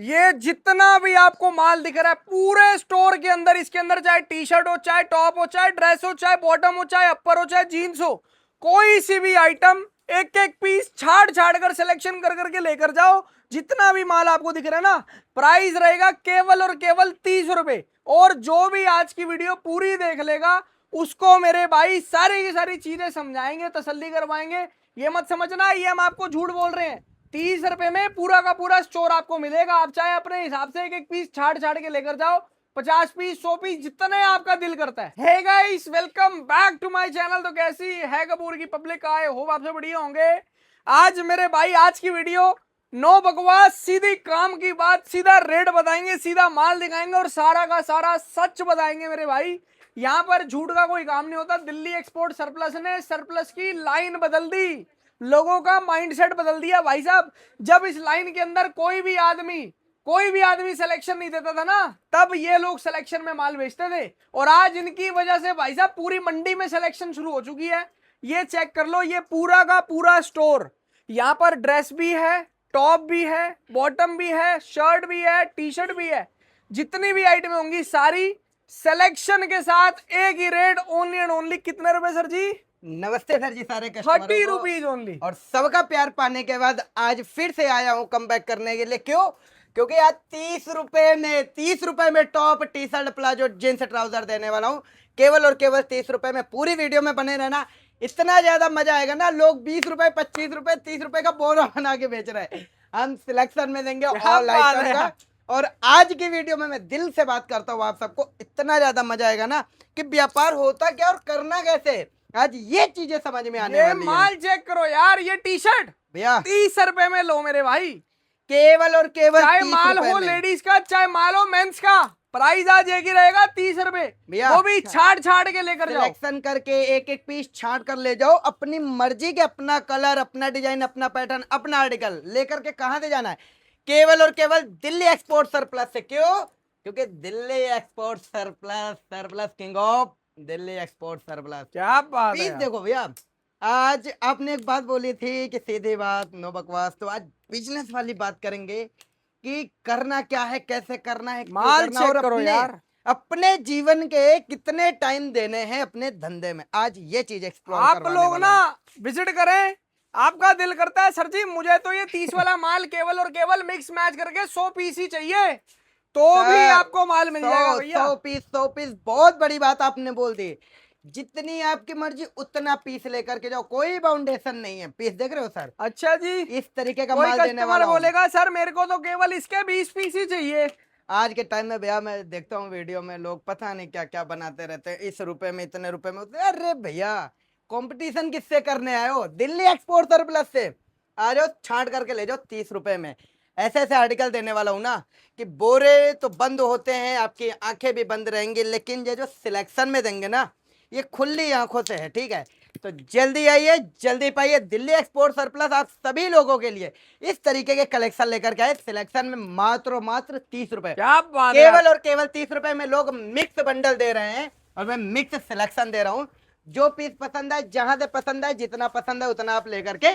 ये जितना भी आपको माल दिख रहा है पूरे स्टोर के अंदर, इसके अंदर चाहे टी शर्ट हो, चाहे टॉप हो, चाहे ड्रेस हो, चाहे बॉटम हो, चाहे अपर हो, चाहे जीन्स हो, कोई सी भी आइटम एक एक पीस छाड़ छाड़ कर सिलेक्शन कर करके लेकर जाओ। जितना भी माल आपको दिख रहा है ना, प्राइस रहेगा केवल और केवल 30 रुपए। और जो भी आज की वीडियो पूरी देख लेगा उसको मेरे भाई सारी की सारी चीजें समझाएंगे, तसल्ली करवाएंगे। ये मत समझना ये हम आपको झूठ बोल रहे हैं। 30 रुपए में पूरा का पूरा स्टोर आपको मिलेगा। आप चाहे अपने हिसाब से एक एक पीस छाड़ छाड़ के लेकर जाओ, 50 पीस, 100 पीस, जितने आपका दिल करता है। Hey guys, welcome back to my channel. तो कैसी है कपूर की पब्लिक? आए होप आप सब बढ़िया होंगे। आज मेरे भाई आज की वीडियो नो बकवास, सीधी काम की बात, सीधा रेट बताएंगे, सीधा माल दिखाएंगे और सारा का सारा सच बताएंगे मेरे भाई। यहां पर झूठ का कोई काम नहीं होता। दिल्ली एक्सपोर्ट सरप्लस ने सरप्लस की लाइन बदल दी, लोगों का माइंडसेट बदल दिया भाई साहब। जब इस लाइन के अंदर कोई भी आदमी सिलेक्शन नहीं देता था ना, तब ये लोग सिलेक्शन में माल बेचते थे। और आज इनकी वजह से भाई साहब पूरी मंडी में सिलेक्शन शुरू हो चुकी है। ये चेक कर लो, ये पूरा का पूरा स्टोर, यहां पर ड्रेस भी है, टॉप भी है, बॉटम भी है, शर्ट भी है, टी शर्ट भी है। जितनी भी आइटम होंगी सारी सिलेक्शन के साथ, एक ही रेट, ओनली एंड ओनली। कितने रुपए सर जी? नमस्ते सर जी सारे कस्टमरों 30 को। Rupees only. और सबका प्यार पाने के बाद आज फिर से आया हूँ कम बैक करने के लिए। क्यों? क्योंकि आज 30 रुपए में top, T shirt, palazzo, jeans, trouser देने वाला हूँ। केवल और केवल 30 रुपए में। पूरी वीडियो में बने रहना, इतना ज्यादा मजा आएगा ना। लोग 20 रुपए, 25 रुपए, 30 रुपए का बोरा बना के बेच रहे हैं। हम सिलेक्शन में देंगे ऑल आइटम का। और आज की वीडियो में मैं दिल से बात करता हूँ आप सबको, इतना ज्यादा मजा आएगा ना कि व्यापार होता क्या और करना कैसे, आज ये चीजें समझ में आने वाली माल है। चेक करो यार, ये टी शर्ट भैया 30 रुपए में लो मेरे भाई। केवल और केवल चाहे 30 माल रुपए हो में। लेडीज का, चाहे माल हो मेंस का, प्राइस आज एक ही रहेगा 30 रुपए। भैया वो भी छाड़ छाड़ के लेकर जाओ। सिलेक्शन करके एक एक पीस छांट कर ले जाओ, अपनी मर्जी के, अपना कलर, अपना डिजाइन, अपना पैटर्न, अपना आर्टिकल लेकर के कहां से जाना है? केवल और केवल दिल्ली एक्सपोर्ट सरप्लस से। क्यों? क्योंकि Delhi export surplus, surplus king of Delhi export surplus. क्या बात है प्लीज यार। देखो भैया, आज आपने एक बात बोली थी कि सीधी बात, नो बकवास। तो आज बिजनेस वाली बात करेंगे कि करना क्या है, कैसे करना है, क्यों माल करना, चेक और करो यार। अपने जीवन के कितने टाइम देने हैं अपने धंधे में। आज ये चीज एक्सप्लोर आप करवाने लोग वाला ना हूं। विजिट करें, आपका दिल करता है सर जी मुझे तो ये 30 वाला माल केवल और केवल मिक्स मैच करके 100 पीस ही चाहिए, तो भी सर आपको माल मिल जाएगा 100 भैया। 100 पीस बहुत बड़ी बात आपने बोल दी। जितनी आपकी मर्जी उतना पीस लेकर के जाओ, कोई बाउंडेशन नहीं है। पीस देख रहे हो सर, अच्छा जी। इस तरीके का कोई माल देने कस्टमर वाला हूं। बोलेगा सर मेरे को तो केवल इसके 20 पीस ही चाहिए। आज के टाइम में भैया मैं देखता हूँ वीडियो में लोग पता नहीं क्या क्या बनाते रहते हैं, इस रुपए में, इतने रुपए में। अरे भैया कंपटीशन किससे करने आए हो? दिल्ली एक्सपोर्ट सरप्लस से आ जाओ, छांट करके ले जाओ 30 रुपए में। ऐसे ऐसे आर्टिकल देने वाला हूं ना कि बोरे तो बंद होते हैं, आपकी आंखें भी बंद रहेंगी, लेकिन ये जो सिलेक्शन में देंगे ना, ये खुली आंखों से है। ठीक है, तो जल्दी आइए, जल्दी पाइए। दिल्ली एक्सपोर्ट सरप्लस आप सभी लोगों के लिए इस तरीके के कलेक्शन लेकर के आए। सिलेक्शन में मात्र 30 रुपए। क्या बात है केवल और केवल 30 रुपए में लोग मिक्स बंडल दे रहे हैं और मैं मिक्स सिलेक्शन दे रहा हूँ। जो पीस पसंद है, जहां से पसंद है, जितना पसंद है उतना आप लेकर के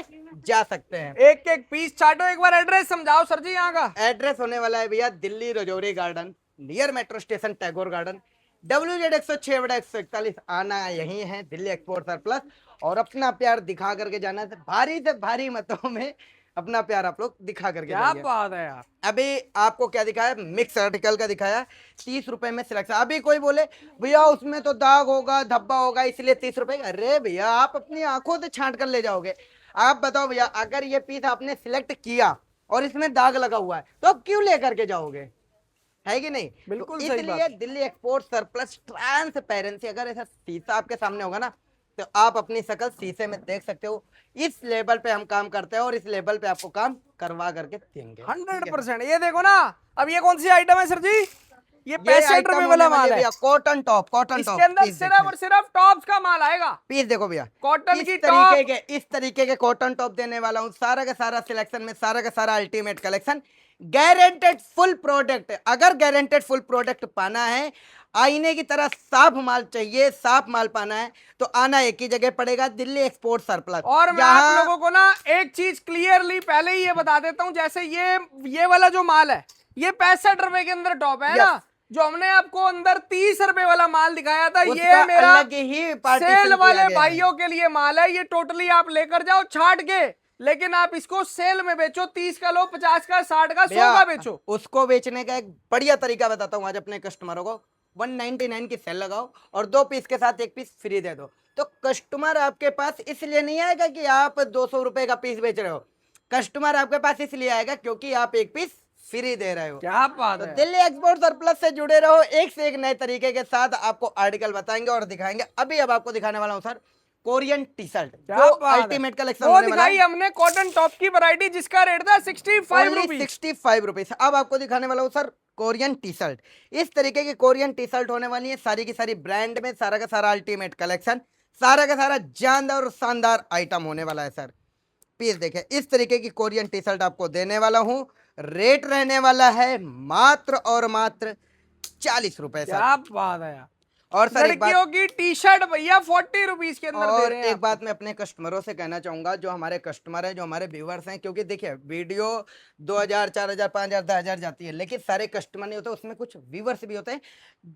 जा सकते हैं। एक एक पीस चाटो। एक बार एड्रेस समझाओ सर जी यहाँ का। एड्रेस होने वाला है भैया Delhi Rajouri garden, near metro station Tagore garden, WZ 106/141। आना यही है दिल्ली एक्सपोर्ट सरप्लस, और अपना प्यार दिखा करके जाना है। भारी से भारी मतों में अपना प्यार आप लोग दिखा करके क्या जाइए। बात है यार। अभी आपको क्या दिखाया? मिक्स आर्टिकल का दिखाया, 30 रुपए में सिलेक्शन। अभी कोई बोले भैया उसमें तो दाग होगा, धब्बा होगा, इसलिए 30 रुपए। अरे भैया आप अपनी आंखों से छांट कर ले जाओगे। आप बताओ भैया, अगर ये पीस आपने सिलेक्ट किया और इसमें दाग लगा हुआ है तो आप क्यों लेकर के जाओगे? है कि नहीं? बिल्कुल तो सही इसलिए बात। दिल्ली एक्सपोर्ट सरप्लस ट्रांसपेरेंसी, अगर ऐसा शीशा आपके सामने होगा ना, तो आप अपनी शक्ल शीशे में देख सकते हो। इस लेवल पे हम काम करते हैं और इस लेवल पे आपको काम करवा करके देंगे। 100%। ये देखो ना, अब ये कौन सी आइटम है सर जी? ये 65 आइटम रुपए होने वाला वाली माल है है। भैया, कॉटन टॉप, कॉटन टॉप। इसके अंदर सिर्फ और सिर्फ टॉप्स का माल आएगा। पीस देखो भैया, कॉटन की टॉप। इस तरीके के कॉटन टॉप देने वाला हूँ। सारा का सारा सिलेक्शन में, सारा का सारा ultimate collection, guaranteed full product. अगर गारंटेड फुल प्रोडक्ट पाना है, आईने की तरह साफ माल चाहिए, साफ माल पाना है, तो आना एक ही जगह पड़ेगा, दिल्ली एक्सपोर्ट सरप्लस। और मैं आप लोगों को ना एक चीज क्लियरली पहले ही ये बता देता हूं, जैसे ये वाला जो माल है, ये 65 रुपए के अंदर टॉप है Yes. ना। जो हमने आपको अंदर 30 रुपए वाला माल दिखाया था, उसका ये मेरा अलग ही partition सेल किया वाले गया है। भाइयों के लिए माल है। ये टोटली आप लेकर जाओ छाट के, लेकिन आप इसको सेल में बेचो। 30 का लो, 50 का, 60 का, 100 भैया का बेचो। उसको बेचने का एक बढ़िया तरीका बताता हूँ आज अपने कस्टमरों को। 199 की सेल लगाओ और 2 पीस के साथ 1 पीस फ्री दे दो। तो कस्टमर आपके पास इसलिए नहीं आएगा कि आप 200 रुपए का पीस बेच रहे हो। कस्टमर आपके पास इसलिए आएगा क्योंकि आप 1 पीस फ्री दे रहे हो। क्या बात तो है। दिल्ली एक्सपोर्ट सरप्लस से जुड़े रहो, एक से एक नए तरीके के साथ आपको आर्टिकल बताएंगे और दिखाएंगे। अब आपको दिखाने वाला हूँ सर कोरियन टी शर्ट, क्या जो बात है। अल्टीमेट कलेक्शन वो होने वाला दिखाई है। हमने कॉटन टॉप की वैरायटी, जिसका रेट था 65 Only रुपीज। 65 रुपीज। अब आपको दिखाने वाला हूँ सर कोरियन टी शर्ट। इस तरीके की कोरियन टी शर्ट होने वाली है, सारी की सारी ब्रांड में, सारा का सारा अल्टीमेट कलेक्शन, सारा का सारा जानदार और शानदार आइटम होने वाला है सर। पीस देखें, इस तरीके की कोरियन टी शर्ट आपको देने वाला हूँ। रेट रहने वाला है मात्र और मात्र 40 रुपए सर। क्या बात है यार। और सर एक बात, लड़कियों की टी शर्ट भैया 40 रुपीज के अंदर दे और रहे हैं एक आपको। बात मैं अपने कस्टमरों से कहना चाहूंगा, जो हमारे कस्टमर हैं, जो हमारे व्यूवर्स हैं, क्योंकि देखिए वीडियो 2000, 4000, 5000, 10,000 जाती है, लेकिन सारे कस्टमर नहीं होते, उसमें कुछ व्यूवर्स भी होते हैं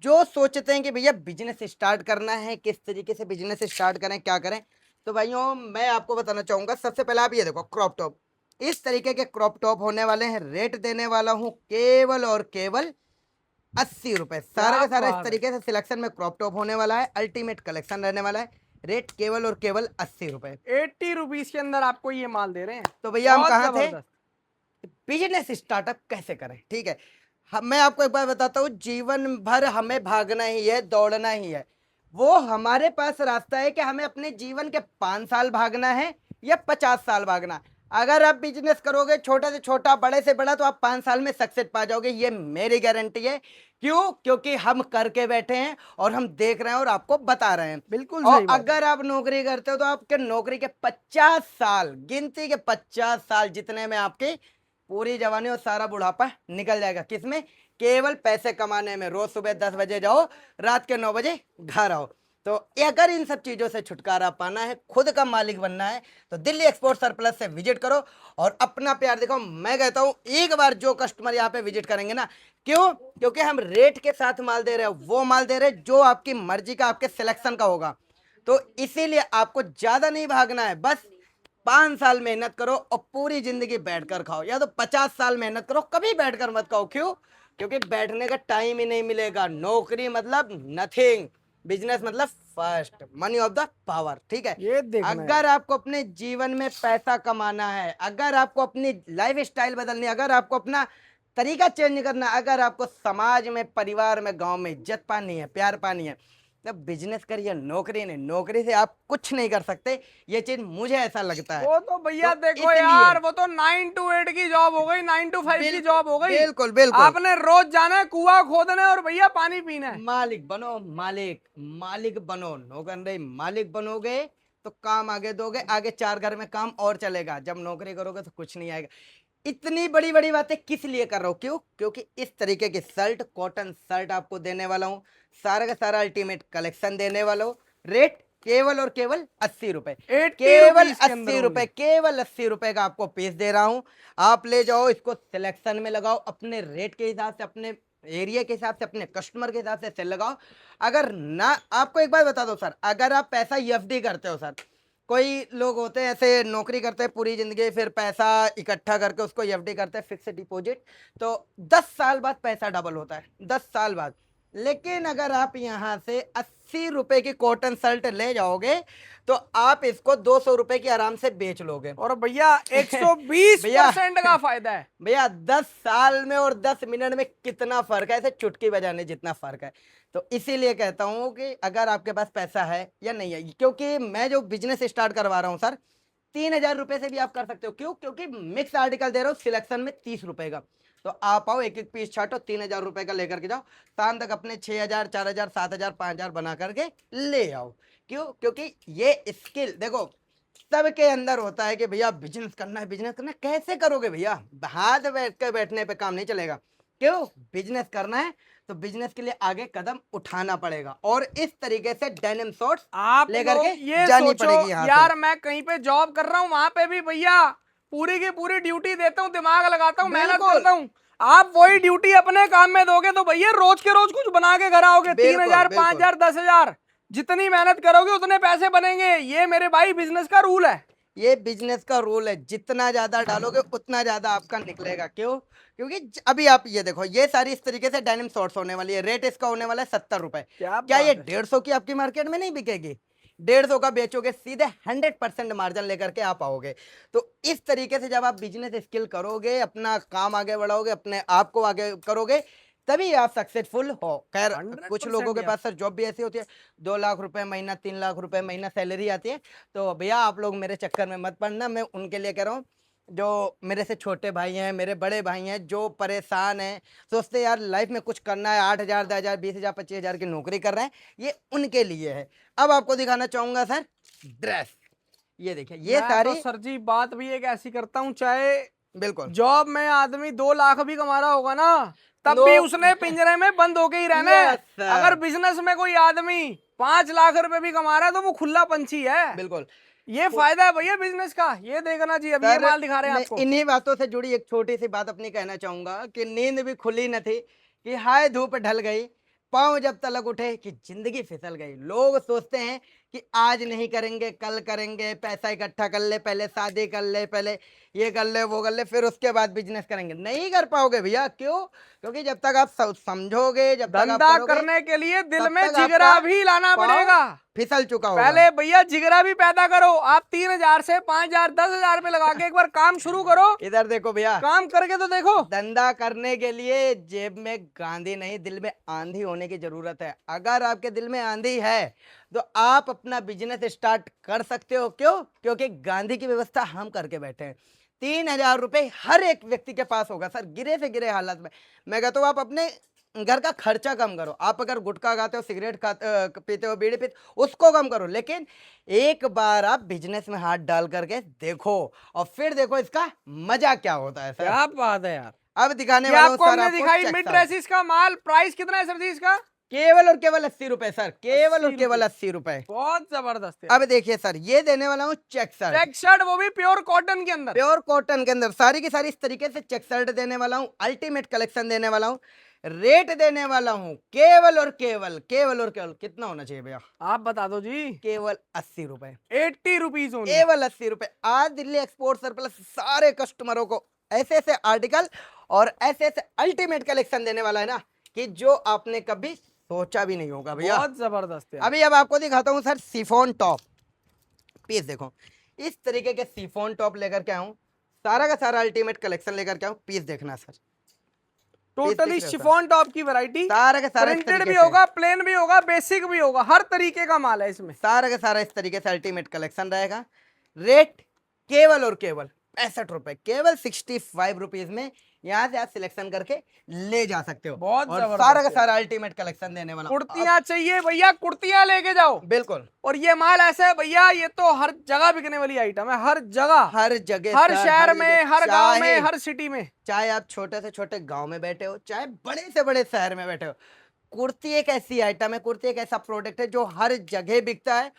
जो सोचते हैं कि भैया बिजनेस स्टार्ट करना है, किस तरीके से बिजनेस स्टार्ट करें, क्या करें। तो भाइयों मैं आपको बताना चाहूंगा, सबसे पहले आप ये देखो क्रॉप टॉप, इस तरीके के क्रॉप टॉप होने वाले हैं। रेट देने वाला हूँ केवल और केवल 80 रुपए। सारा का सारा इस तरीके से सिलेक्शन में क्रॉप टॉप होने वाला है, अल्टीमेट कलेक्शन रहने वाला है। रेट केवल और केवल 80 रुपए। 80 रुपीज के अंदर आपको ये माल दे रहे हैं। तो भैया हम बहुत कहाँ थे, जबरदस्त। बिजनेस स्टार्टअप कैसे करें, ठीक है। मैं आपको एक बार बताता हूँ, जीवन भर हमें भागना ही है, दौड़ना ही है। वो हमारे पास रास्ता है कि हमें अपने जीवन के 5 साल भागना है या 50 साल भागना। अगर आप बिजनेस करोगे छोटे से छोटा, बड़े से बड़ा, तो आप 5 साल में सक्सेस पा जाओगे, ये मेरी गारंटी है। क्यों? क्योंकि हम करके बैठे हैं और हम देख रहे हैं और आपको बता रहे हैं। बिल्कुल और सही बात है। अगर आप नौकरी करते हो तो आपके नौकरी के 50 साल, गिनती के 50 साल, जितने में आपकी पूरी जवानी और सारा बुढ़ापा निकल जाएगा। किसमें? केवल पैसे कमाने में। रोज सुबह 10 बजे जाओ, रात के 9 बजे घर आओ। तो अगर इन सब चीजों से छुटकारा पाना है, खुद का मालिक बनना है, तो दिल्ली एक्सपोर्ट सरप्लस से विजिट करो और अपना प्यार दिखाओ। मैं कहता हूं एक बार जो कस्टमर यहाँ पे विजिट करेंगे ना, क्यों? क्योंकि हम रेट के साथ माल दे रहे हैं, वो माल दे रहे हैं जो आपकी मर्जी का, आपके सिलेक्शन का होगा। तो इसीलिए आपको ज्यादा नहीं भागना है, बस 5 साल मेहनत करो और पूरी जिंदगी बैठकर खाओ, या तो 50 साल मेहनत करो, कभी बैठकर मत खाओ। क्यों? क्योंकि बैठने का टाइम ही नहीं मिलेगा। नौकरी मतलब नथिंग, बिजनेस मतलब first, money of the power, ठीक है। ये देखना है। अगर आपको अपने जीवन में पैसा कमाना है, अगर आपको अपनी लाइफ स्टाइल बदलनी है, अगर आपको अपना तरीका चेंज करना है, अगर आपको समाज में, परिवार में, गांव में इज्जत पानी है, प्यार पानी है, तो बिजनेस करिए, नौकरी नहीं। नौकरी से आप कुछ नहीं कर सकते, ये चीज मुझे ऐसा लगता है। वो तो भैया तो देखो इसलिए- यार, वो तो 9 to 8 की जॉब हो गई, 9 to 5 की जॉब हो गई। बिल्कुल बिल्कुल। आपने रोज जाना है, कुआं खोदना है और भैया पानी पीना है। मालिक बनो, मालिक, मालिक बनो। नौकर नहीं, मालिक बनोगे तो काम आगे दोगे, आगे 4 घर में काम और चलेगा। जब नौकरी करोगे तो कुछ नहीं आएगा। इतनी बड़ी बड़ी बातें किस लिए कर रहा हूं? क्यों? क्योंकि इस तरीके की शर्ट, कॉटन शर्ट आपको देने वाला हूं, सारा का सारा अल्टीमेट कलेक्शन देने वाला हूं। रेट केवल और केवल 80 रुपए। 80 केवल रुपीस के अंदर 80 रुपए, केवल 80 रुपए का आपको पीस दे रहा हूं। आप ले जाओ, इसको सिलेक्शन में लगाओ, अपने रेट के हिसाब से, अपने एरिया के हिसाब से, अपने कस्टमर के हिसाब से सेल लगाओ। अगर ना, आपको एक बात बता दो सर, अगर आप पैसा एफडी करते हो सर, कोई लोग होते हैं ऐसे नौकरी करते हैं पूरी जिंदगी, फिर पैसा इकट्ठा करके उसको एफडी करते हैं, फिक्स डिपॉजिट, तो 10 साल बाद पैसा डबल होता है, 10 साल बाद। लेकिन अगर आप यहाँ से 80 रुपए की कॉटन शर्ट ले जाओगे तो आप इसको 200 रुपए की आराम से बेच लोगे। और भैया 120% का फायदा है। भैया 10 साल में और 10 मिनट में कितना फर्क है, ऐसे चुटकी बजाने जितना फर्क है। तो इसीलिए कहता हूं कि अगर आपके पास पैसा है या नहीं है, क्योंकि मैं जो बिजनेस स्टार्ट करवा रहा हूं सर, 3000 रुपए से भी आप कर सकते हो। क्यों? क्योंकि मिक्स आर्टिकल दे रहा हूँ सिलेक्शन में 30 रुपए का। तो आप आओ, एक एक पीस छाटो, 3000 रुपए का लेकर के जाओ, शाम तक अपने 6000, 4000, 7000, 5000 बना करके ले आओ। क्यों? क्योंकि ये स्किल देखो सबके अंदर होता है कि भैया बिजनेस करना है, बिजनेस करना है। कैसे करोगे भैया? हाथ बैठ के बैठने पे काम नहीं चलेगा। क्यों? बिजनेस करना है तो बिजनेस के लिए आगे कदम उठाना पड़ेगा, और इस तरीके से डेनिम शॉर्ट्स आप लेकर लोग के ये जानी सोचो पड़ेगी यहाँ से। यार, मैं कहीं पे जॉब कर रहा हूँ, वहां पे भी भैया पूरी की पूरी ड्यूटी देता हूँ, दिमाग लगाता हूँ, मेहनत बिल्कुल। करता हूँ। आप वही ड्यूटी अपने काम में दोगे तो भैया रोज के रोज कुछ बना के घर आओगे। बिल्कुल, 3,000, बिल्कुल। 5,000, 10,000, जितनी मेहनत करोगे उतने पैसे बनेंगे। ये मेरे भाई बिजनेस का रूल है। ये बिजनेस का रूल है, जितना ज्यादा डालोगे उतना ज्यादा आपका निकलेगा। क्यों? क्योंकि अभी आप ये देखो, ये सारी इस तरीके से डेनिम शॉर्ट्स होने वाली है। रेट इसका होने वाला है 70 रुपए। क्या क्या ये बात है। 150 की आपकी मार्केट में नहीं बिकेगी? 150 का बेचोगे, सीधे 100% मार्जिन लेकर के आप आओगे। तो इस तरीके से जब आप बिजनेस स्किल करोगे, अपना काम आगे बढ़ाओगे, अपने आप को आगे करोगे, तभी आप सक्सेसफुल हो। खैर, कुछ लोगों 100% के यार। पास सर जॉब भी ऐसी होती है, 2 लाख रुपए महीना, 3 लाख रुपए महीना सैलरी आती है। तो भैया आप लोग मेरे चक्कर में मत पड़ना। मैं उनके लिए कह रहा हूँ जो मेरे से छोटे भाई हैं, मेरे बड़े भाई हैं, जो परेशान हैं, सोचते हैं यार लाइफ में कुछ करना है, 8,000, 10,000, 20,000, 25,000 की नौकरी कर रहे हैं, ये उनके लिए है। अब आपको दिखाना चाहूंगा सर ड्रेस। ये देखिए, ये मैं सारी तो सर जी बात भी एक ऐसी करता हूँ, चाहे बिल्कुल जॉब में आदमी 2 लाख भी कमा रहा होगा ना, तब नो भी उसने पिंजरे में बंद होके ही रहना है। यस सर, अगर बिजनेस में कोई आदमी 5 लाख रुपए भी कमा रहा है तो वो खुला पंछी है। बिल्कुल ये फायदा है भैया बिजनेस का, ये देखना जी। अब ये सर। माल दिखा रहे हैं मैं आपको। इन्हीं बातों से जुड़ी एक छोटी सी बात अपनी कहना चाहूंगा कि नींद भी खुली न थी कि हाय धूप ढल गई, पांव जब तलक उठे कि जिंदगी फिसल गई। लोग सोचते हैं कि आज नहीं करेंगे, कल करेंगे, पैसा इकट्ठा कर ले, पहले शादी कर ले, पहले ये कर ले, वो कर ले, फिर उसके बाद बिजनेस करेंगे। नहीं कर पाओगे भैया। क्यों? क्योंकि जब तक आप समझोगे, जब तक आप धंधा करोगे, करने के लिए दिल तब में तक जिगरा आपका भी लाना पाँव पड़ेगा। फिसल चुका होगा। पहले भैया जिगरा भी पैदा करो। आप 3,000 से 5,000, 10,000 पे लगा के एक बार काम शुरू करो। इधर देखो भैया, काम करके तो देखो। धंधा करने के लिए जेब में गांधी नहीं, दिल में आंधी होने की जरूरत है। अगर आपके दिल में आंधी है तो आप अपना बिजनेस स्टार्ट कर सकते हो। क्यों? क्योंकि गांधी की व्यवस्था हम करके बैठे हैं। 3,000 रुपए हर एक व्यक्ति के पास होगा सर, गिरे से गिरे हालत में। मैं कहता हूँ आप अपने घर का खर्चा कम करो। आप अगर गुटखा खाते हो, सिगरेट खाते पीते हो, बीड़ी पीते हो, उसको कम करो। लेकिन एक बार आप बिजनेस में हाथ डाल करके देखो और फिर देखो इसका मजा क्या होता है सर। क्या बात है यार। अब दिखाने ये वाला हूँ आपको सर हमने आपको दिखाई चेक मिड शर्ट। ड्रेसेस का माल। प्राइस कितना है सर जी इसका? केवल और केवल 80 रुपए सर, केवल और 80 केवल रुपए। 80 रुपए। बहुत जबरदस्त है। अब देखिए सर, ये देने वाला हूँ चेक शर्ट, चेक शर्ट, वो भी प्योर कॉटन के अंदर। प्योर कॉटन के अंदर। सारी की सारी इस तरीके से चेक शर्ट देने वाला हूँ, अल्टीमेट कलेक्शन देने वाला हूँ। रेट देने वाला हूँ केवल और केवल, केवल और केवल कितना होना चाहिए भैया? आप बता दो जी। केवल 80 रुपए, 80 रुपीज ओनली। केवल 80 रुपए। आज दिल्ली एक्सपोर्ट सरप्लस सारे कस्टमरों को ऐसे ऐसे आर्टिकल और ऐसे ऐसे अल्टीमेट कलेक्शन देने वाला है ना कि जो आपने कभी सोचा भी नहीं होगा भैया। बहुत जबरदस्त है। अभी अब आपको दिखाता हूँ सर शिफॉन टॉप पीस। देखो, इस तरीके के शिफॉन टॉप लेकर के आऊं, सारा का सारा अल्टीमेट कलेक्शन लेकर के आऊं। पीस देखना सर, टोटली शिफॉन टॉप की वैरायटी। सारा का सारा इस प्रिंटेड तरीके भी से, होगा, प्लेन भी होगा, बेसिक भी होगा, हर तरीके का माल है इसमें। सारा का सारा इस तरीके से अल्टीमेट कलेक्शन रहेगा। रेट केवल और केवल 65 रुपए, केवल 65 रुपीज में यहाँ से आप सिलेक्शन करके ले जा सकते हो। बहुत और जबरदस्त सारा का है। सारा अल्टीमेट कलेक्शन देने वाला हूं। कुर्तियां चाहिए भैया, कुर्तियां लेके जाओ। बिल्कुल, और ये माल ऐसा है भैया, ये तो हर जगह बिकने वाली आइटम है। हर जगह, हर जगह हर सर, शहर जगह। में, हर गांव में, चाहे हर सिटी में। चाहे आप छोटे से छोटे गांव में बैठे हो, चाहे बड़े से बड़े शहर में बैठे हो, कुर्ती एक ऐसी आइटम है, कुर्ती एक ऐसा प्रोडक्ट है जो हर जगह बिकता है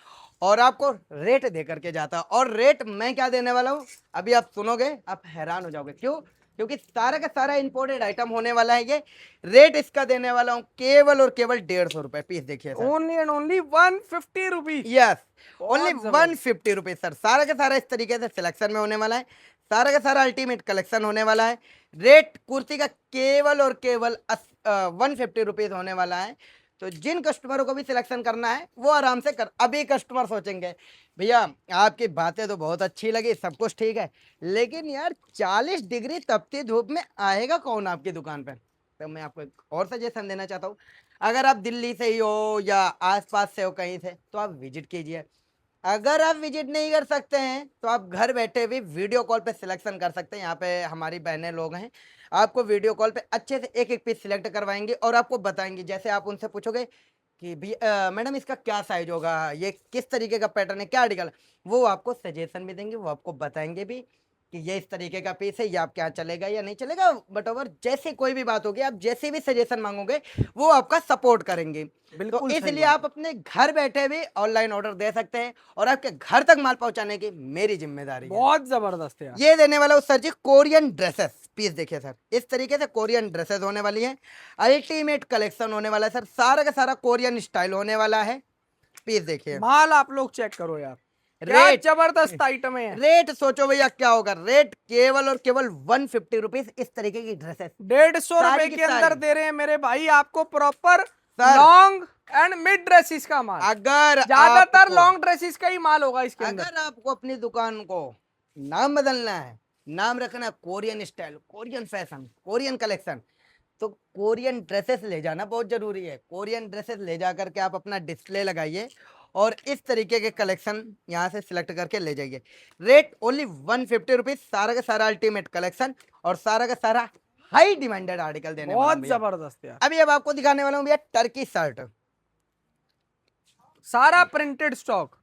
और आपको रेट दे करके जाता है। और रेट मैं क्या देने वाला हूँ, अभी आप सुनोगे आप हैरान हो जाओगे। क्यों? क्योंकि सारा का सारा इंपोर्टेड आइटम होने वाला है। ये रेट इसका देने वाला हूँ केवल और केवल 150 रुपए पीस। देखिए sir, only and only 150 rupees. Yes, बहुत ओनली जबरदस्त। 150 रुपीज सर। सारा का सारा इस तरीके से सिलेक्शन में होने वाला है, सारा का सारा अल्टीमेट कलेक्शन होने वाला है। रेट कुर्ती का केवल और केवल 150 रुपीज होने वाला है। तो जिन कस्टमरों को भी सिलेक्शन करना है वो आराम से कर। अभी कस्टमर सोचेंगे भैया आपकी बातें तो बहुत अच्छी लगी, सब कुछ ठीक है, लेकिन यार 40 डिग्री तपती धूप में आएगा कौन आपकी दुकान पर? तो मैं आपको एक और सजेशन देना चाहता हूँ। अगर आप दिल्ली से ही हो या आसपास से हो कहीं से, तो आप विजिट कीजिए। अगर आप विजिट नहीं कर सकते हैं तो आप घर बैठे भी वीडियो कॉल पे सिलेक्शन कर सकते हैं। यहाँ पे हमारी बहनें लोग हैं, आपको वीडियो कॉल पे अच्छे से एक एक पीस सिलेक्ट करवाएंगे और आपको बताएंगे। जैसे आप उनसे पूछोगे कि भी मैडम इसका क्या साइज होगा, ये किस तरीके का पैटर्न है, क्या आर्टिकल है, वो आपको सजेशन भी देंगे, वो आपको बताएंगे भी कि ये इस तरीके का पीस है, ये आपके यहाँ चलेगा या नहीं चलेगा, बट ओवर जैसे कोई भी बात होगी, आप जैसे भी सजेशन मांगोगे वो आपका सपोर्ट करेंगे। तो बिल्कुल सही इसलिए बात आप अपने घर बैठे भी ऑनलाइन ऑर्डर दे सकते हैं और आपके घर तक माल पहुंचाने की मेरी जिम्मेदारी है। बहुत जबरदस्त यार। ये देने वाला हूँ सर जी कोरियन ड्रेसेस। पीस देखिए सर, इस तरीके से कोरियन ड्रेसेस होने वाली है, अल्टीमेट कलेक्शन होने वाला है सर, सारा का सारा कोरियन स्टाइल होने वाला है। पीस देखिए, माल आप लोग चेक करो यार, क्या रेट जबरदस्त आइटम है। रेट सोचो भैया क्या होगा, रेट केवल और केवल 150 रुपीज। इस तरीके की ड्रेसेस 150 रुपए सारी की के अंदर सारी। दे रहे हैं मेरे भाई आपको proper sir long and mid dresses का माल। अगर ज्यादातर आपको लॉन्ग ड्रेसेस का ही माल होगा इसके अंदर। अगर आपको अपनी दुकान को नाम बदलना है, नाम रखना है Korean style, Korean fashion, Korean collection, तो कोरियन ड्रेसेस ले जाना बहुत जरूरी है। कोरियन ड्रेसेस ले जा करके आप अपना डिस्प्ले लगाइए और इस तरीके के कलेक्शन यहाँ से सिलेक्ट करके ले जाइए। रेट ओनली 150 रुपीज, सारा का सारा अल्टीमेट कलेक्शन और सारा का सारा हाई डिमांडेड आर्टिकल देने वाला हूं बहुत भैया। जबरदस्त यार। अभी अब आपको दिखाने वाला हूँ भैया टर्की शर्ट। सारा प्रिंटेड स्टॉक,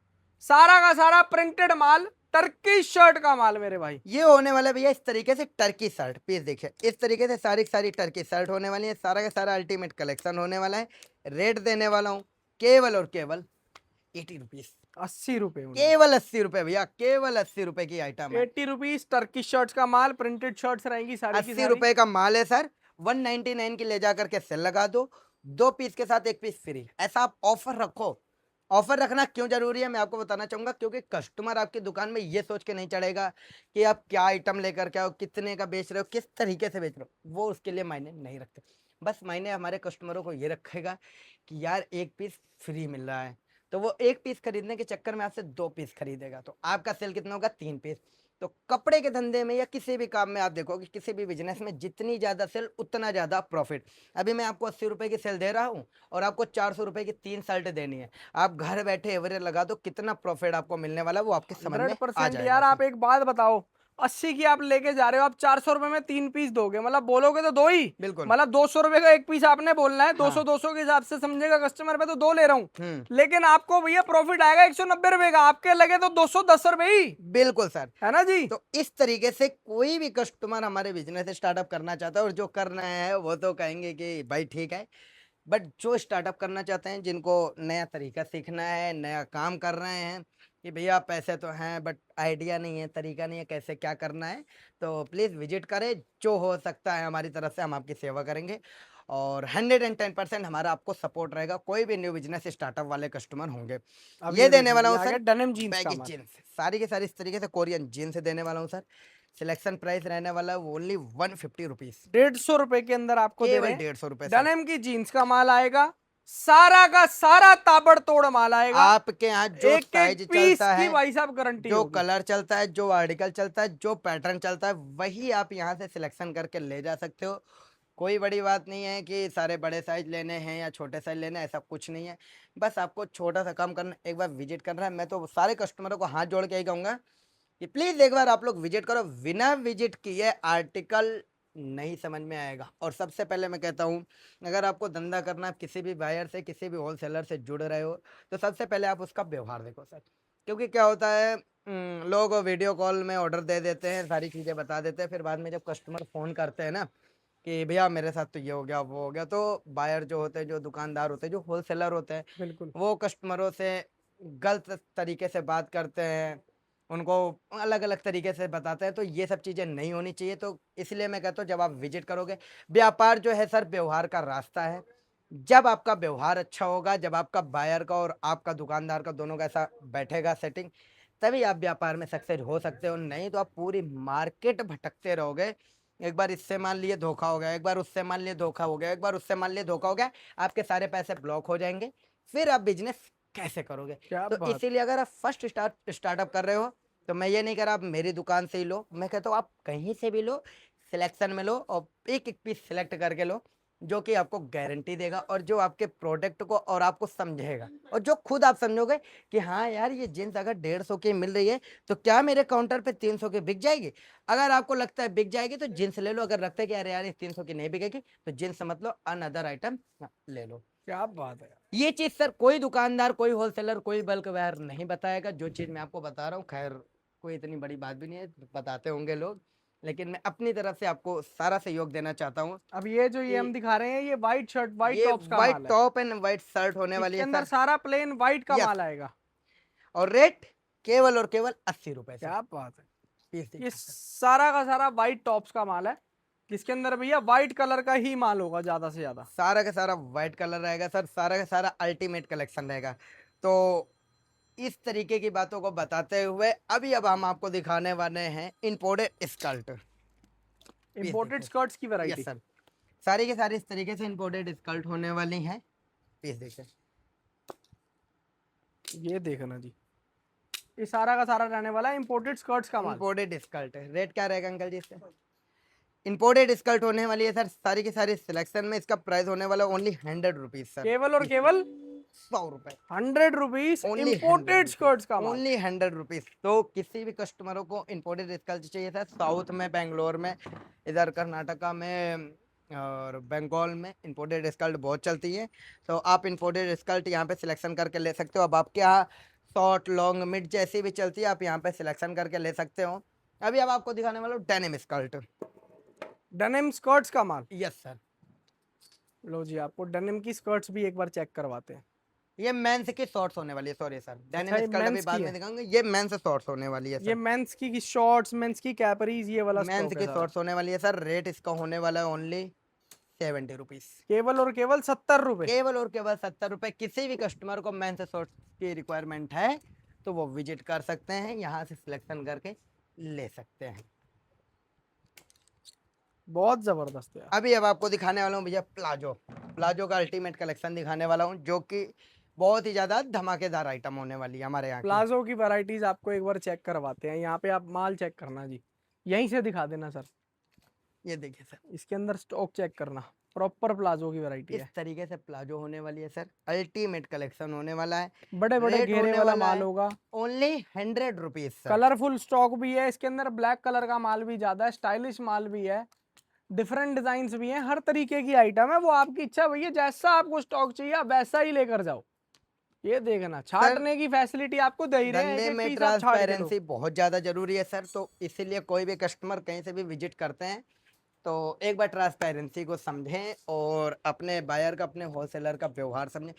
सारा का सारा प्रिंटेड माल, टर्की शर्ट का माल मेरे भाई। ये होने वाला भैया इस तरीके से टर्की शर्ट। पीस देखिए, इस तरीके से सारी की सारी टर्की शर्ट होने वाली है, सारा का सारा अल्टीमेट कलेक्शन होने वाला है। रेट देने वाला हूँ केवल और केवल 80 रुपीज, 80 रुपए, केवल 80 रुपए भैया, केवल 80 रुपए की आइटम है। 80 रुपीज टर्की शर्ट्स का माल, प्रिंटेड शर्ट्स रहेंगी सारी की 80 सारी। रुपए का माल है सर, 199 की ले जा करके सेल लगा दो, 2 पीस के साथ 1 पीस फ्री, ऐसा आप ऑफर रखो। ऑफर रखना क्यों जरूरी है मैं आपको बताना चाहूंगा, क्योंकि कस्टमर आपकी दुकान में ये सोच के नहीं चढ़ेगा कि आप क्या आइटम लेकर के आओ, कितने का बेच रहे हो, किस तरीके से बेच रहे हो, वो उसके लिए मायने नहीं रखते। बस मायने हमारे कस्टमरों को ये रखेगा कि यार 1 पीस फ्री मिल रहा है, तो वो 1 पीस खरीदने के चक्कर में आपसे 2 पीस खरीदेगा, तो आपका सेल कितना होगा, 3 पीस। तो कपड़े के धंधे में या किसी भी काम में आप देखोगे, किसी भी बिजनेस में जितनी ज्यादा सेल उतना ज्यादा प्रॉफिट। अभी मैं आपको 80 रुपए की सेल दे रहा हूँ और आपको 400 रुपए की 3 शर्ट देनी है, आप घर बैठे एवरेज लगा दो, कितना प्रॉफिट आपको मिलने वाला वो आपके समझ में आ 100% जाएगा यार। सर। आप एक बात बताओ, 80 की आप लेके जा रहे हो, आप 400 रुपए में 3 पीस दोगे, मतलब बोलोगे तो दो ही, बिल्कुल। मतलब 200 रुपए का 1 पीस आपने बोलना है, 200 हाँ। 200 के हिसाब से समझेगा कस्टमर पे, तो 2 ले रहा हूँ, हम्म। लेकिन आपको भैया प्रॉफिट आएगा 190 रुपए का, आपके लगे तो 210 रुपए ही, बिल्कुल सर। है ना जी। तो इस तरीके से कोई भी कस्टमर हमारे बिजनेस स्टार्टअप करना चाहता है, और जो करना है वो तो कहेंगे कि भाई ठीक है, बट जो स्टार्टअप करना चाहते हैं, जिनको नया तरीका सीखना है, नया काम कर रहे हैं कि भैया पैसे तो हैं बट आइडिया नहीं है, तरीका नहीं है कैसे क्या करना है, तो प्लीज़ विजिट करें। जो हो सकता है हमारी तरफ से हम आपकी सेवा करेंगे और 110% हमारा आपको सपोर्ट रहेगा। कोई भी न्यू बिजनेस स्टार्टअप वाले कस्टमर होंगे, ये देने वाला हूँ सर डेनिम जीन्स का बैगी माल, जीन्स, सारी के सारी इस तरीके से कोरियन जीन्स देने वाला हूँ सर। सिलेक्शन प्राइस रहने वाला है ओनली 150 रुपीज, 150 रुपए के अंदर आपको दे केवल रहे हैं। 150 रुपए। डेनिम की जीन्स का माल आएगा, सारा का सारा ताबड़तोड़ माल आएगा, आपके यहाँ जो एक साइज एक पीस चलता की है, भाई साहब गारंटी जो होगी। कलर चलता है, जो आर्टिकल चलता है, जो पैटर्न चलता है, वही आप यहाँ से सिलेक्शन करके ले जा सकते हो। कोई बड़ी बात नहीं है कि सारे बड़े साइज लेने हैं या छोटे साइज लेने हैं, ऐसा कुछ नहीं है। बस आपको छोटा सा काम करना, एक बार विजिट करना है। मैं तो सारे कस्टमरों को हाथ जोड़ के ही कहूँगा कि प्लीज़ एक बार आप लोग विजिट करो, बिना विजिट किए आर्टिकल नहीं समझ में आएगा। और सबसे पहले मैं कहता हूँ, अगर आपको धंधा करना है, किसी भी बायर से, किसी भी होलसेलर से जुड़ रहे हो, तो सबसे पहले आप उसका व्यवहार देखो सर। क्योंकि क्या होता है, लोग वीडियो कॉल में ऑर्डर दे देते हैं, सारी चीज़ें बता देते हैं, फिर बाद में जब कस्टमर फ़ोन करते हैं ना कि भैया मेरे साथ तो ये हो गया वो हो गया, तो बायर जो होते हैं, जो दुकानदार होते हैं, जो होलसेलर होते हैं, बिल्कुल, वो कस्टमरों से गलत तरीके से बात करते हैं, उनको अलग अलग तरीके से बताते हैं, तो ये सब चीज़ें नहीं होनी चाहिए। तो इसलिए मैं कहता हूँ जब आप विजिट करोगे, व्यापार जो है सर व्यवहार का रास्ता है। जब आपका व्यवहार अच्छा होगा, जब आपका बायर का और आपका दुकानदार का दोनों का ऐसा बैठेगा सेटिंग, तभी आप व्यापार में सक्सेस हो सकते हो। नहीं तो आप पूरी मार्केट भटकते रहोगे, एक बार इससे मान लिए धोखा हो गया, एक बार उससे मान लिए धोखा हो गया, एक बार उससे मान लिए धोखा हो गया, आपके सारे पैसे ब्लॉक हो जाएंगे, फिर आप बिजनेस कैसे करोगे। क्या तो बात। इसीलिए अगर आप फर्स्ट स्टार्टअप कर रहे हो, तो मैं ये नहीं कह रहा आप मेरी दुकान से ही लो, मैं कहता हूँ आप कहीं से भी लो, सिलेक्शन में लो और एक एक पीस सिलेक्ट करके लो, जो कि आपको गारंटी देगा और जो आपके प्रोडक्ट को और आपको समझेगा, और जो खुद आप समझोगे कि हाँ यार ये जीन्स अगर 150 की मिल रही है तो क्या मेरे काउंटर पे 300 की बिक जाएगी। अगर आपको लगता है बिक जाएगी तो जीन्स ले लो, अगर लगता है कि अरे यार ये 300 की नहीं बिकेगी तो जीन्स मत लो, अनदर आइटम ले लो। क्या बात है। ये चीज सर कोई दुकानदार, कोई होलसेलर, कोई बल्क वायर नहीं बताएगा। जो चीज मैं आपको बता रहा हूँ, खैर कोई इतनी बड़ी बात भी नहीं है, बताते होंगे लोग, लेकिन मैं अपनी तरफ से आपको सारा सहयोग देना चाहता हूँ अब ये जो ये हम कि दिखा रहे हैं, ये व्हाइट शर्ट व्हाइट ये टॉप्स का व्हाइट माल है। टॉप एंड व्हाइट शर्ट होने वाली इसके है अंदर सर। सारा प्लेन व्हाइट का यस, माल आएगा। और रेट केवल और केवल 80 रुपए सर। क्या बात है। पीस ये देखिए सर। सारा का सारा व्हाइट टॉप्स का माल है, जिसके अंदर भैया व्हाइट कलर का ही माल होगा ज्यादा से ज्यादा। सारा का सारा व्हाइट कलर रहेगा सर, सारा का सारा अल्टीमेट कलेक्शन रहेगा। तो इस तरीके की बातों को बताते हुए अब हम आपको दिखाने वाले हैं इंपोर्टेड स्कर्ट। पीस इंपोर्टेड देखिए। स्कर्ट्स की यस वैरायटी। सर, सारी के सारी इस तरीके से इंपोर्टेड स्कर्ट होने वाली हैं। पीस देखिए। ये देखना जी, ये सारा का सारा रहने वाला है इंपोर्टेड स्कर्ट्स का माल। इंपोर्टेड स्कर्ट है, रेट क्या रहेगा अंकल जी इसका? इंपोर्टेड स्कर्ट होने वाली है सर, सारी की सारी सिलेक्शन में इसका प्राइस होने वाला ओनली 100 रुपीज सर। केवल और केवल 100 रुपए 100 रुपीज ओनली, इंपोर्टेड स्कर्ट्स का माल। Only 100 rupees. तो किसी भी कस्टमरों को इंपोर्टेड स्कर्ट चाहिए था साउथ में, बेंगलोर में, इधर कर्नाटका में और बंगाल में इंपोर्टेड स्कर्ट बहुत चलती है। तो आप इंपोर्टेड स्कर्ट यहाँ पे सिलेक्शन करके ले सकते हो। अब आपके यहाँ शॉर्ट लॉन्ग मिड जैसी भी चलती है, आप यहाँ पे सिलेक्शन करके ले सकते हो। अभी अब आपको दिखाने वाला हूँ डेनिम स्कर्ट। डेनिम स्कर्ट्स का माल। यस सर, लो जी, आपको डेनिम की स्कर्ट्स भी एक बार चेक करवाते हैं। ये मेंस की शॉर्ट्स होने वाली है, सॉरी सर, डेनिम अच्छा, ये स्कर्ट अभी मेंस बाद की में है। दिखाऊंगा। ये मेंस शॉर्ट्स होने वाली है ये सर, मेंस की शॉर्ट्स, मेंस की कैपरीज, ये वाला मेंस स्टॉक है की सारा। शॉर्ट्स होने वाली है सर। रेट इसका होने वाला है ओनली 70 रुपीज। केवल और केवल 70 रुपए। केवल और केवल 70 रुपए। किसी भी कस्टमर को मेंस शॉर्ट्स की रिक्वायरमेंट है तो वो विजिट कर सकते हैं, यहाँ से सिलेक्शन करके ले सकते हैं। बहुत जबरदस्त है। अभी अब आपको दिखाने वाला हूँ भैया प्लाजो। प्लाजो का अल्टीमेट कलेक्शन दिखाने वाला हूँ, जो कि बहुत ही ज्यादा धमाकेदार आइटम होने वाली है हमारे यहाँ की। प्लाजो की वैरायटीज आपको एक बार चेक करवाते हैं। यहाँ पे आप माल चेक करना जी, यहीं से दिखा देना सर। ये देखिए सर, इसके अंदर स्टॉक चेक करना, प्रॉपर प्लाजो की वैरायटी इस है। तरीके से प्लाजो होने वाली है सर। अल्टीमेट कलेक्शन होने वाला है। बड़े बड़े रेट घेरे होने वाला वाला माल है होगा। Only 100 rupees sir. Colourful stock भी है इसके अंदर, ब्लैक कलर का माल भी ज्यादा है, स्टाइलिश माल भी है, डिफरेंट डिजाइन भी हैं, हर तरीके की आइटम है। वो आपकी इच्छा भैया, जैसा आपको स्टॉक चाहिए आप वैसा ही लेकर जाओ। ये देखना, छाटने की फैसिलिटी आपको दे ही रहे हैं, धंधे एक एक में पीस आप छाट के लो। ट्रांसपेरेंसी बहुत ज़्यादा जरूरी है सर। तो इसीलिए कोई भी कस्टमर कहीं से भी विजिट करते हैं तो एक बार ट्रांसपेरेंसी को समझें और अपने बायर का, अपने होलसेलर का व्यवहार समझें।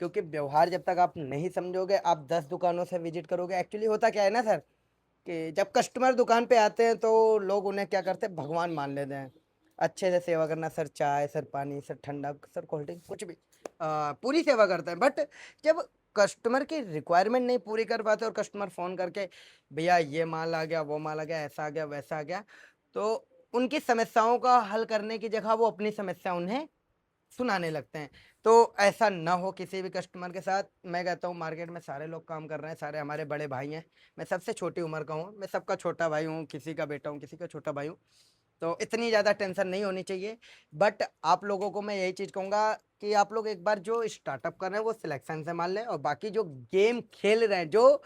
क्योंकि व्यवहार जब तक आप नहीं समझोगे, आप 10 दुकानों से विजिट करोगे। एक्चुअली होता क्या है ना सर, कि जब कस्टमर दुकान पे आते हैं तो लोग उन्हें क्या करते हैं, भगवान मान लेते हैं। अच्छे से सेवा करना सर, चाय सर, पानी सर, ठंडा सर, कोल्ड ड्रिंक, कुछ भी पूरी सेवा करते हैं। बट जब कस्टमर की रिक्वायरमेंट नहीं पूरी कर पाते और कस्टमर फ़ोन करके भैया ये माल आ गया, वो माल आ गया, ऐसा आ गया, वैसा आ गया, तो उनकी समस्याओं का हल करने की जगह वो अपनी समस्या उन्हें सुनाने लगते हैं। तो ऐसा ना हो किसी भी कस्टमर के साथ। मैं कहता हूँ मार्केट में सारे लोग काम कर रहे हैं, सारे हमारे बड़े भाई हैं। मैं सबसे छोटी उम्र का हूँ, मैं सबका छोटा भाई हूँ, किसी का बेटा हूँ, किसी का छोटा भाई हूँ। तो इतनी ज़्यादा टेंशन नहीं होनी चाहिए। बट आप लोगों को मैं यही चीज़ कहूँगा कि आप लोग एक बार जो स्टार्टअप कर रहे हैं वो सिलेक्शन से मान लें, और बाकी जो गेम खेल रहे हैं, जो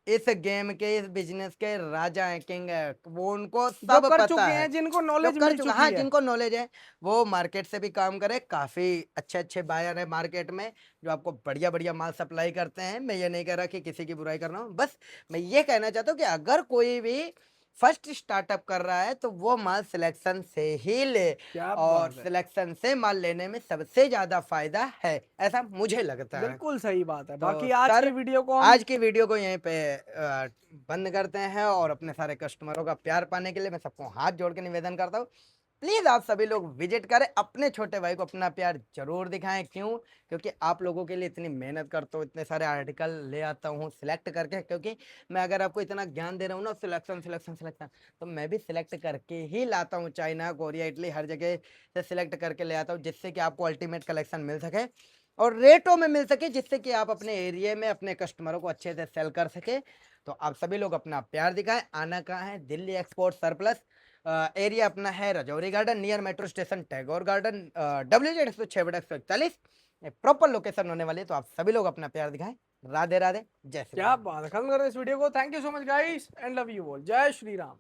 इस गेम के, इस बिजनेस के राजा हैं, किंग है, वो उनको जो सब कर पता चुके है। हैं, जिनको जो नॉलेज कर मिल चुका, हाँ, चुकी है। जिनको नॉलेज है वो मार्केट से भी काम करे। काफ़ी अच्छे अच्छे बायर है मार्केट में जो आपको बढ़िया बढ़िया माल सप्लाई करते हैं। मैं ये नहीं कह रहा कि किसी की बुराई कर रहा हूँ, बस मैं ये कहना चाहता हूँ कि अगर कोई भी फर्स्ट स्टार्टअप कर रहा है तो वो माल सिलेक्शन से ही ले, क्या और बात है, सिलेक्शन से माल लेने में सबसे ज़्यादा फायदा है, ऐसा मुझे लगता है। बिल्कुल सही बात है। तो बाकी आज सर, की वीडियो को हम आज की वीडियो को यहीं पे बंद करते हैं, और अपने सारे कस्टमरों का प्यार पाने के लिए मैं सबको हाथ जोड़ के निवेदन करता हूँ, प्लीज़ आप सभी लोग विजिट करें, अपने छोटे भाई को अपना प्यार जरूर दिखाएं। क्यों? क्योंकि आप लोगों के लिए इतनी मेहनत करता हूँ, इतने सारे आर्टिकल ले आता हूँ सिलेक्ट करके। क्योंकि मैं अगर आपको इतना ज्ञान दे रहा हूँ ना, सिलेक्शन सिलेक्शन सिलेक्शन, तो मैं भी सिलेक्ट करके ही लाता हूँ। चाइना, कोरिया, इटली, हर जगह से सिलेक्ट करके ले आता हूँ, जिससे कि आपको अल्टीमेट कलेक्शन मिल सके और रेटों में मिल सके, जिससे कि आप अपने एरिया में अपने कस्टमरों को अच्छे से सेल कर सके। तो आप सभी लोग अपना प्यार दिखाएं। आना कहाँ है? Delhi export surplus. एरिया अपना है Rajouri garden, near metro station Tagore garden, WZ106/141। Proper location होने वाली है। तो आप सभी लोग अपना प्यार दिखाएं। राधे राधे, जय श्री क्या राम। बात है, खत्म कर रहे हैं इस वीडियो को। Thank you so much guys and love you all. जय श्री राम।